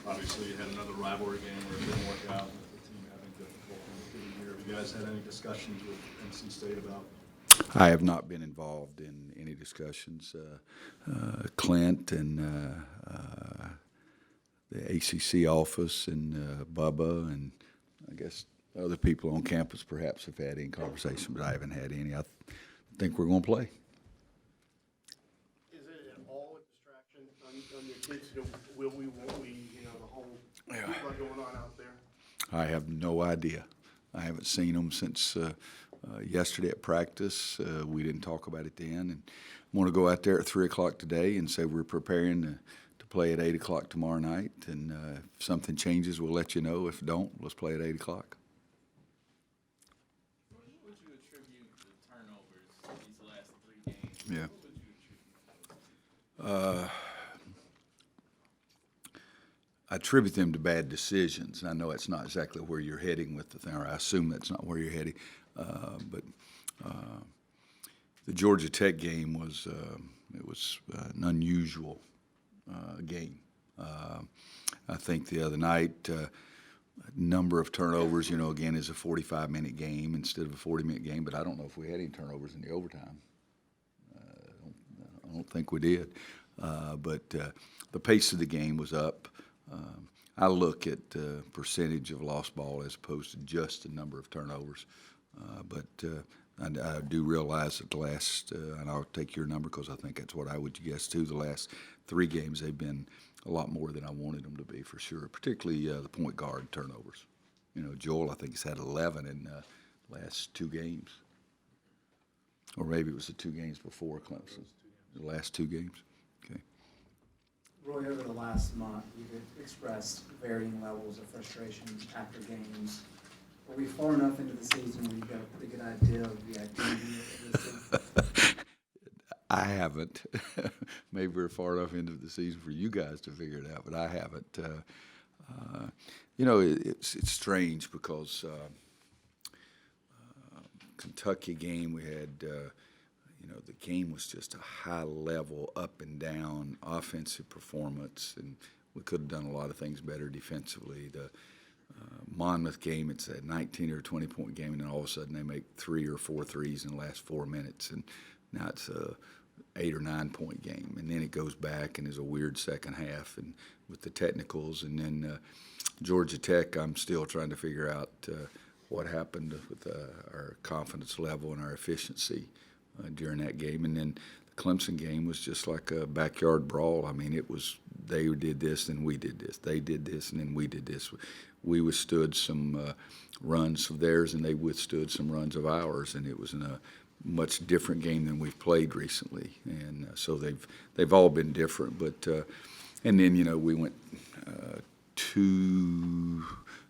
Obviously, you had another rivalry game where it didn't work out with the team having difficulty here. Have you guys had any discussions with NC State about? I have not been involved in any discussions. Clint and the ACC office and Bubba and I guess other people on campus perhaps have had any conversation, but I haven't had any. I think we're going to play. Is it at all a distraction on your kids? Will we, won't we, the whole hoopla going on out there? I have no idea. I haven't seen them since yesterday at practice. We didn't talk about it then. And I want to go out there at 3 o'clock today and say we're preparing to play at 8 o'clock tomorrow night. And if something changes, we'll let you know. If don't, let's play at 8 o'clock. What would you attribute the turnovers these last 3 games? Yeah. What would you attribute? I attribute them to bad decisions. And I know it's not exactly where you're heading with the thing, or I assume that's not where you're heading. But the Georgia Tech game was an unusual game. I think the other night, number of turnovers, again, is a 45-minute game instead of a 40-minute game. But I don't know if we had any turnovers in the overtime. I don't think we did. But the pace of the game was up. I look at percentage of lost ball as opposed to just the number of turnovers. But I do realize that the last, and I'll take your number because I think that's what I would guess too, the last 3 games they've been a lot more than I wanted them to be for sure, particularly the point guard turnovers. Joel, I think, has had 11 in the last 2 games. Or maybe it was the 2 games before Clemson, the last 2 games. Okay. Roy, over the last month, you've expressed varying levels of frustration after games. Are we far enough into the season where you've got a pretty good idea of the activity of this team? I haven't. Maybe we're far enough into the season for you guys to figure it out, but I haven't. It's strange because Kentucky game we had, the game was just a high level, up and down offensive performance, and we could have done a lot of things better defensively. The Monmouth game, it's a 19 or 20-point game, and then all of a sudden they make 3 or 4 threes in the last 4 minutes, and now it's a 8 or 9-point game, and then it goes back and is a weird second half, and with the technicals, and then Georgia Tech, I'm still trying to figure out what happened with our confidence level and our efficiency during that game, and then the Clemson game was just like a backyard brawl. I mean, it was they did this and we did this, they did this and then we did this. We withstood some runs of theirs, and they withstood some runs of ours, and it was in a much different game than we've played recently. And so they've all been different. But and then we went 2,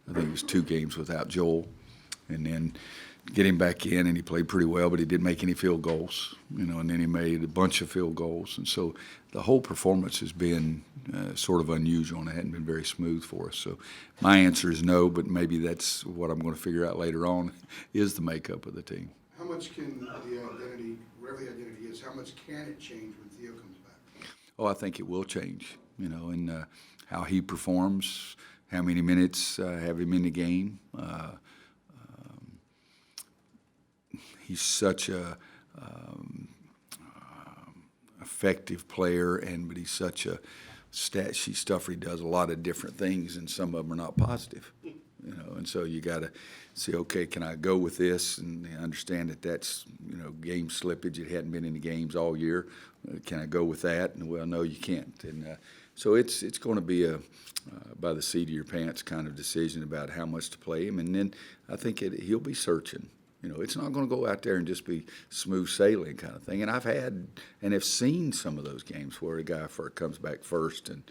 I think it was 2 games without Joel, and then get him back in, and he played pretty well, but he didn't make any field goals, and then he made a bunch of field goals. And so the whole performance has been sort of unusual, and it hadn't been very smooth for us. So my answer is no, but maybe that's what I'm going to figure out later on is the makeup of the team. How much can the identity, wherever the identity is, how much can it change when Theo comes back? Oh, I think it will change, and how he performs, how many minutes have him in the game. He's such a effective player, but he's such a stat sheet stuffer. He does a lot of different things, and some of them are not positive. And so you got to say, okay, can I go with this and understand that that's game slippage. It hadn't been in the games all year. Can I go with that? And well, no, you can't. And so it's going to be a by the seat of your pants kind of decision about how much to play him. And then I think he'll be searching. It's not going to go out there and just be smooth sailing kind of thing. And I've had and have seen some of those games where a guy comes back first, and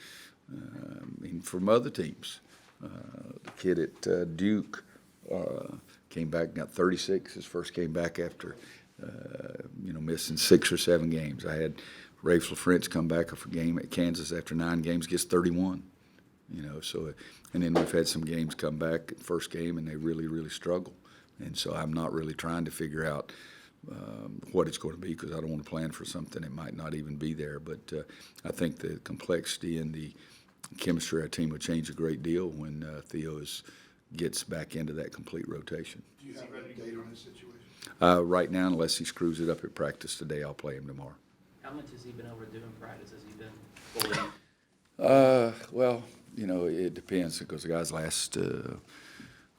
from other teams. The kid at Duke came back and got 36. His first came back after missing 6 or 7 games. I had Rafe LaFrentz come back for a game at Kansas after 9 games, gets 31. So and then we've had some games come back first game and they really, really struggle. And so I'm not really trying to figure out what it's going to be, because I don't want to plan for something that might not even be there. But I think the complexity and the chemistry of our team will change a great deal when Theo gets back into that complete rotation. Do you have any date on this situation? Right now, unless he screws it up at practice today, I'll play him tomorrow. How much has he been overdoing practice? Has he been fully? Well, it depends because the guy's last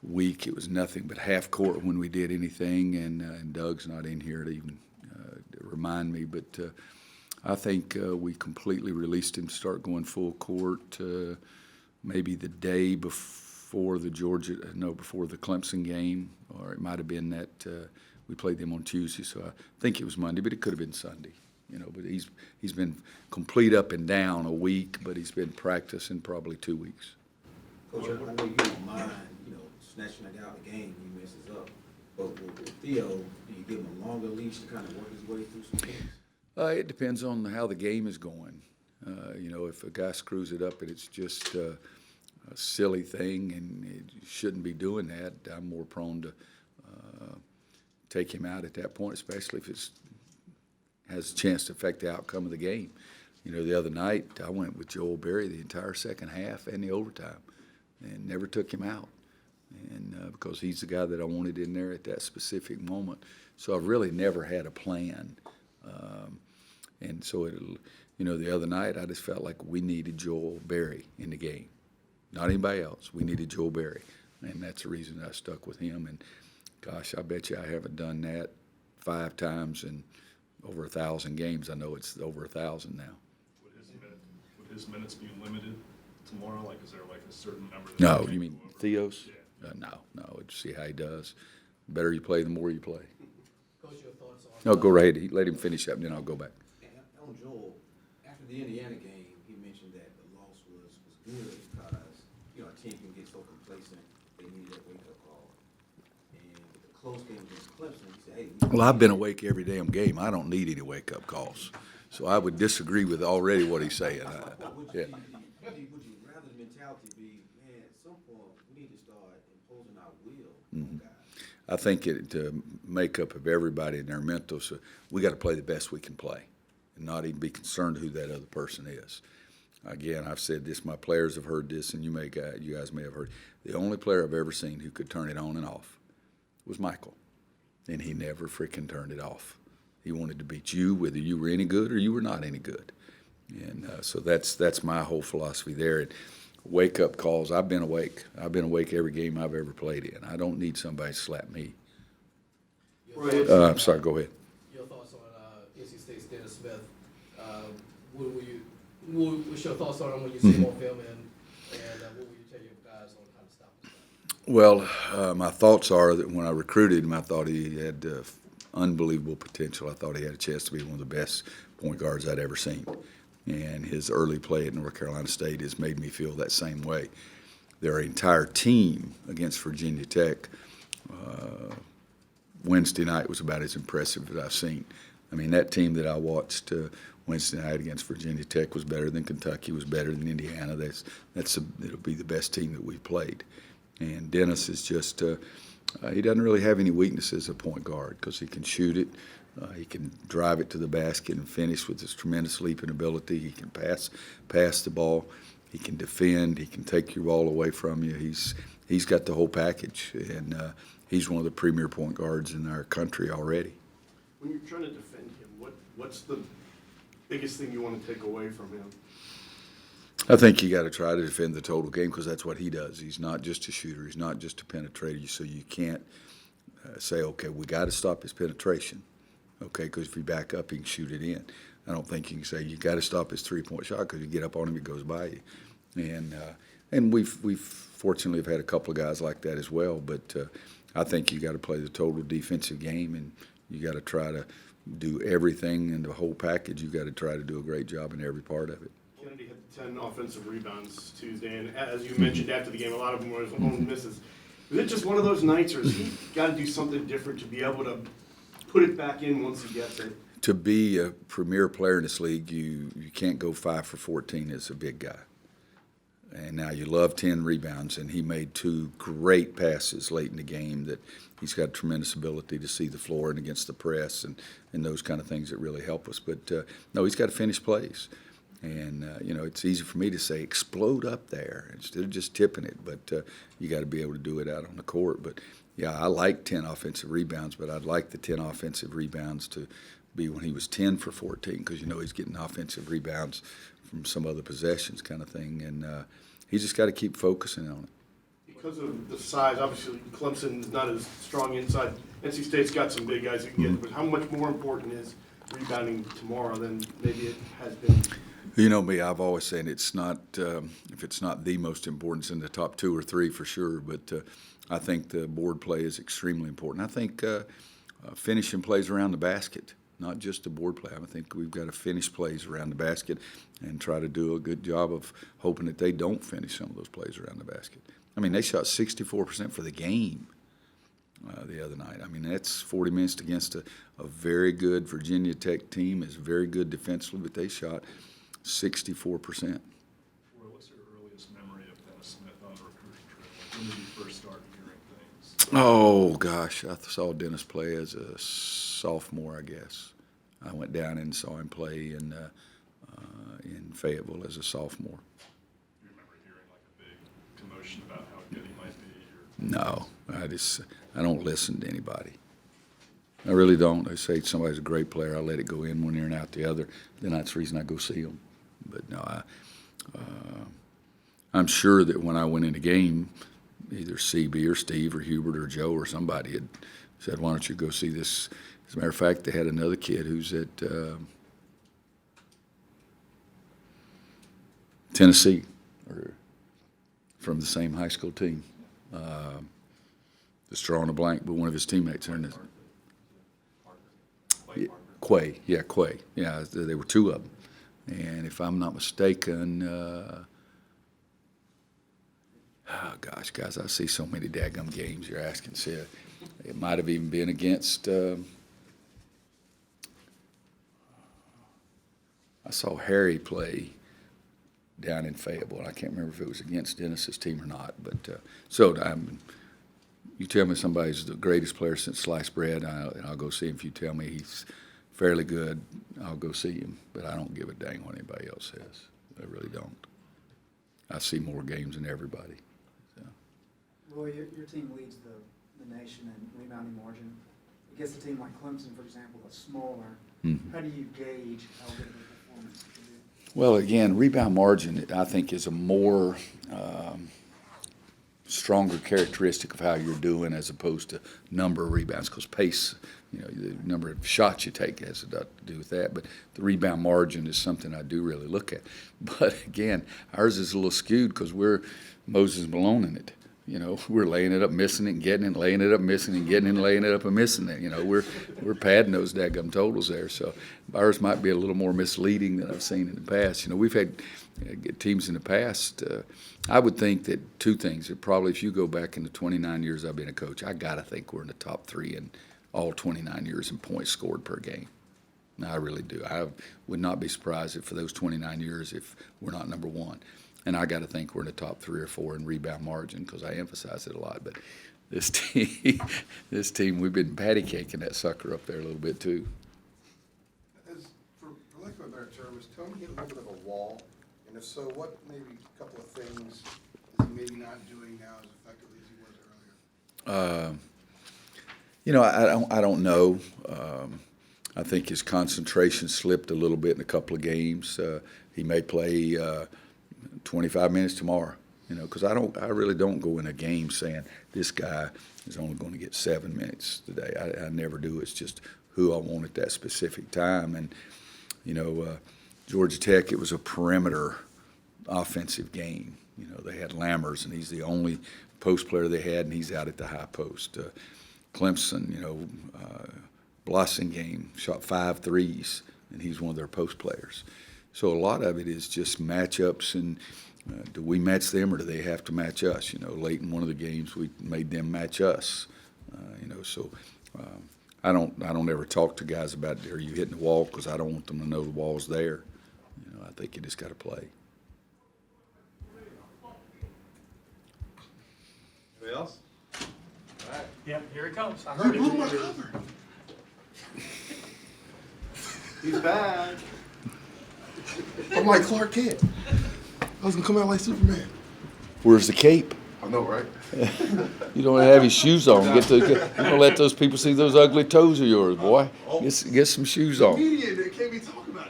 week it was nothing but half court when we did anything, and Doug's not in here to even remind me. But I think we completely released him to start going full court maybe the day before the before the Clemson game, or it might have been that we played them on Tuesday. So I think it was Monday, but it could have been Sunday. But he's been complete up and down a week, but he's been practicing probably 2 weeks. Coach, I know you don't mind, snatching it out of the game when he messes up. But with Theo, do you give him a longer leash to kind of work his way through some things? It depends on how the game is going. If a guy screws it up and it's just a silly thing and he shouldn't be doing that, I'm more prone to take him out at that point, especially if it has a chance to affect the outcome of the game. The other night I went with Joel Berry the entire second half and the overtime and never took him out. And because he's the guy that I wanted in there at that specific moment. So I've really never had a plan. And so, the other night I just felt like we needed Joel Berry in the game. Not anybody else. We needed Joel Berry. And that's the reason I stuck with him. And, gosh, I bet you I haven't done that 5 times in over 1,000 games. I know it's over 1,000 now. Would his minutes be limited tomorrow? Like, is there like a certain number? That No, you you mean go over? Theo's? Yeah. No. See how he does. The better you play, the more you play. Coach, your thoughts on? No, go right ahead. Let him finish up, and then I'll go back. And on Joel, after the Indiana game, he mentioned that the loss was good because, a team can get so complacent, they need that wake-up call. And with the close game against Clemson, he said, hey. Well, I've been awake every damn game. I don't need any wake-up calls. So I would disagree with already what he's saying. But would Yeah. you rather the mentality be, man, at some point, we need to start imposing our will on guys? I think to make up of everybody in their mental, so we got to play the best we can play and not even be concerned who that other person is. Again, I've said this, my players have heard this, and you guys may have heard. The only player I've ever seen who could turn it on and off was Michael, and he never freaking turned it off. He wanted to beat you whether you were any good or you were not any good. And so that's my whole philosophy there. And wake-up calls, I've been awake. I've been awake every game I've ever played in. I don't need somebody to slap me. I'm sorry, go ahead. Your thoughts on NC State's Dennis Smith? What's your thoughts on him when you see him on film, and what will you tell your guys on how to stop him? Well, my thoughts are that when I recruited him, I thought he had unbelievable potential. I thought he had a chance to be one of the best point guards I'd ever seen. And his early play at North Carolina State has made me feel that same way. Their entire team against Virginia Tech Wednesday night was about as impressive as I've seen. I mean, that team that I watched Wednesday night against Virginia Tech was better than Kentucky, was better than Indiana. It'll be the best team that we've played. And Dennis is just he doesn't really have any weaknesses as a point guard because he can shoot it. He can drive it to the basket and finish with his tremendous leaping ability. He can pass the ball. He can defend. He can take your ball away from you. He's got the whole package, and he's one of the premier point guards in our country already. When you're trying to defend him, what's the biggest thing you want to take away from him? I think you got to try to defend the total game because that's what he does. He's not just a shooter. He's not just a penetrator. So you can't say, okay, we got to stop his penetration, okay, because if you back up, he can shoot it in. I don't think you can say you got to stop his three-point shot because you get up on him, it goes by you. And we've fortunately have had a couple of guys like that as well. But I think you got to play the total defensive game, and you got to try to do everything in the whole package. You got to try to do a great job in every part of it. Kennedy had 10 offensive rebounds Tuesday, and as you mentioned after the game, a lot of them were his own misses. Is it just one of those nights, or has he got to do something different to be able to put it back in once he gets it? To be a premier player in this league, you can't go 5 for 14 as a big guy. And now you love 10 rebounds, and he made 2 great passes late in the game that he's got tremendous ability to see the floor and against the press and those kind of things that really help us. But, no, he's got to finish plays. And, it's easy for me to say explode up there instead of just tipping it, but you got to be able to do it out on the court. But, yeah, I like 10 offensive rebounds, but I'd like the 10 offensive rebounds to be when he was 10 for 14 because, he's getting offensive rebounds from some other possessions kind of thing. And he's just got to keep focusing on it. Because of the size, obviously Clemson's not as strong inside. NC State's got some big guys that can get, but how much more important is rebounding tomorrow than maybe it has been? You know me, I've always said it's not, if it's not the most important, it's in the top 2 or 3 for sure, but I think the board play is extremely important. I think finishing plays around the basket, not just the board play. I think we've got to finish plays around the basket and try to do a good job of hoping that they don't finish some of those plays around the basket. I mean, they shot 64% for the game the other night. I mean, that's 40 minutes against a very good Virginia Tech team. It's very good defensively, but they shot 64%. Roy, what's your earliest memory of Dennis Smith on a recruiting trip? Like, when did you first start hearing things? Oh, gosh, I saw Dennis play as a sophomore, I guess. I went down and saw him play in Fayetteville as a sophomore. Do you remember hearing like a big commotion about how good he might be? No, I don't listen to anybody. I really don't. They say somebody's a great player. I let it go in one ear and out the other. Then that's the reason I go see them. But no, I'm sure that when I went in the game, either CB or Steve or Hubert or Joe or somebody had said, "Why don't you go see this?" As a matter of fact, they had another kid who's at Tennessee, or from the same high school team. Just drawing a blank, but one of his teammates are in this. Quay, yeah, there were 2 of them, and if I'm not mistaken, oh gosh, guys, I see so many daggum games you're asking. See, it might have even been against. I saw Harry play down in Fayetteville. I can't remember if it was against Dennis's team or not, but you tell me somebody's the greatest player since sliced bread, and I'll go see him. If you tell me he's fairly good, I'll go see him. But I don't give a dang what anybody else says. I really don't. I see more games than everybody. So. Roy, your team leads the nation in rebounding margin. Against a team like Clemson, for example, that's smaller, how do you gauge how good of a performance it can be? Well, again, rebound margin, I think, is a more stronger characteristic of how you're doing as opposed to number of rebounds, because pace, the number of shots you take has a lot to do with that. But the rebound margin is something I do really look at. But again, ours is a little skewed because we're Moses Malone in it. We're laying it up, missing it, and getting it, laying it up, missing it, and getting it, and laying it up, and missing it. We're padding those daggum totals there. So ours might be a little more misleading than I've seen in the past. We've had teams in the past. I would think that 2 things. That probably, if you go back in the 29 years I've been a coach, I got to think we're in the top 3 in all 29 years in points scored per game. No, I really do. I would not be surprised if for those 29 years if we're not number 1. And I got to think we're in the top 3 or 4 in rebound margin because I emphasize it a lot. But this team, we've been patty caking that sucker up there a little bit too. For lack of a better term, is Tony hitting a little bit of a wall? And if so, what maybe a couple of things is he maybe not doing now as effectively as he was earlier? I don't know. I think his concentration slipped a little bit in a couple of games. He may play 25 minutes tomorrow, because I really don't go in a game saying this guy is only going to get 7 minutes today. I never do. It's just who I want at that specific time. And, Georgia Tech, it was a perimeter offensive game. They had Lammers, and he's the only post player they had, and he's out at the high post. Clemson, Blossingame shot 5 threes, and he's one of their post players. So a lot of it is just matchups, and do we match them or do they have to match us? Late in one of the games we made them match us. So I don't ever talk to guys about, are you hitting the wall, because I don't want them to know the wall's there. I think you just got to play. Anybody else? All right. Yep, here it comes. I heard it. He's back. I'm like Clark Kent. I was gonna come out like Superman. Where's the cape? I know, right? You don't have his shoes on. You don't let those people see those ugly toes of yours, boy. Get some shoes on. Comedian that can't be talking about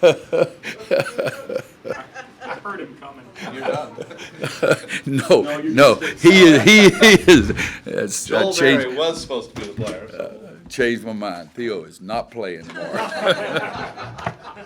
that. I heard him coming. You're done. No, he is. I Joel changed, Berry was supposed to be the player. So. changed my mind. Theo is not playing tomorrow.